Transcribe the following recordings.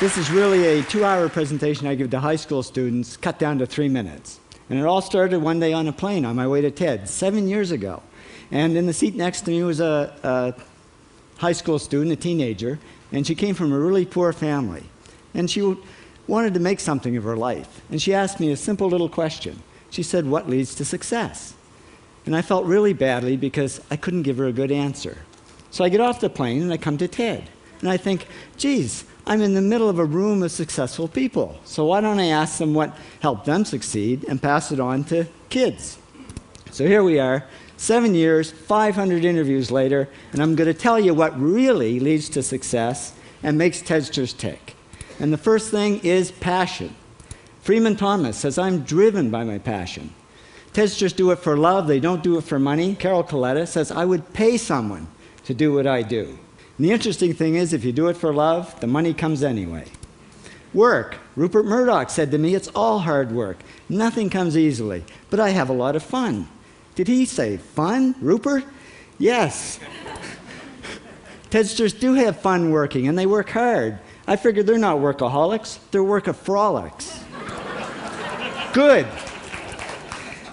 This is really a 2-hour presentation I give to high school students, cut down to 3 minutes. And it all started one day on a plane on my way to TED, 7 years ago. And in the seat next to me was a high school student, a teenager, and she came from a really poor family. And she wanted to make something of her life. And she asked me a simple little question. She said, "What leads to success?" And I felt really badly because I couldn't give her a good answer. So I get off the plane and I come to TED. And I think, geez, I'm in the middle of a room of successful people. So why don't I ask them what helped them succeed and pass it on to kids? So here we are, 7 years, 500 interviews later, and I'm going to tell you what really leads to success and makes TEDsters tick. And the first thing is passion. Freeman Thomas says, "I'm driven by my passion." TEDsters do it for love, they don't do it for money. Carol Coletta says, "I would pay someone to do what I do." And the interesting thing is, if you do it for love, the money comes anyway. Work. Rupert Murdoch said to me, "It's all hard work. Nothing comes easily, but I have a lot of fun." Did he say fun, Rupert? Yes. TEDsters do have fun working, and they work hard. I figured they're not workaholics, they're workaholics. Good.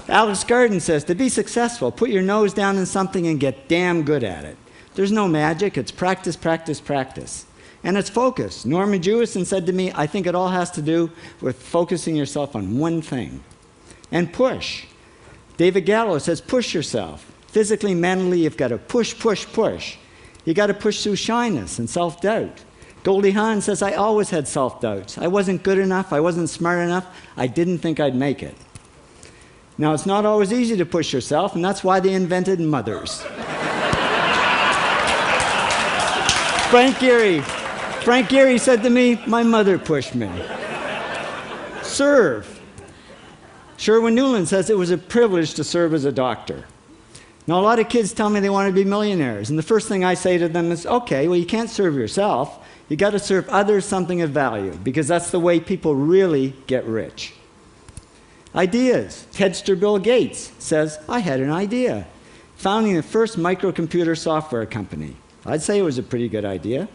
Alex Garden says, to be successful, put your nose down in something and get damn good at it. There's no magic, it's practice, practice, practice. And it's focus. Norman Jewison said to me, "I think it all has to do with focusing yourself on one thing." And push. David Gallo says, push yourself. Physically, mentally, you've got to push, push, push. You got to push through shyness and self-doubt. Goldie Hawn says, "I always had self-doubts. I wasn't good enough, I wasn't smart enough, I didn't think I'd make it." Now, it's not always easy to push yourself, and that's why they invented mothers. Frank Gehry said to me, "My mother pushed me." Serve. Sherwin Nuland says, "It was a privilege to serve as a doctor." Now, a lot of kids tell me they want to be millionaires, and the first thing I say to them is, okay, well, you can't serve yourself. You got to serve others something of value, because that's the way people really get rich. Ideas. TEDster Bill Gates says, "I had an idea," founding the first microcomputer software company. I'd say it was a pretty good idea.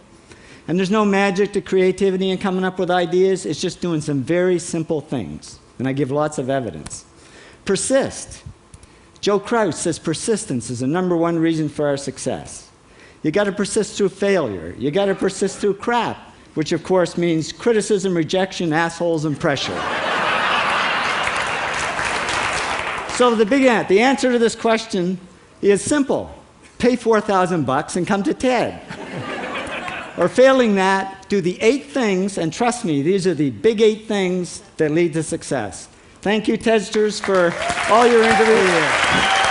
And there's no magic to creativity and coming up with ideas. It's just doing some very simple things. And I give lots of evidence. Persist. Joe Kraus says persistence is the #1 reason for our success. You got to persist through failure. You got to persist through crap, which of course means criticism, rejection, assholes, and pressure. So the answer to this question is simple. Pay $4,000 and come to TED. Or failing that, do the 8 things, and trust me, these are the big 8 things that lead to success. Thank you, TEDsters, for all your interviews.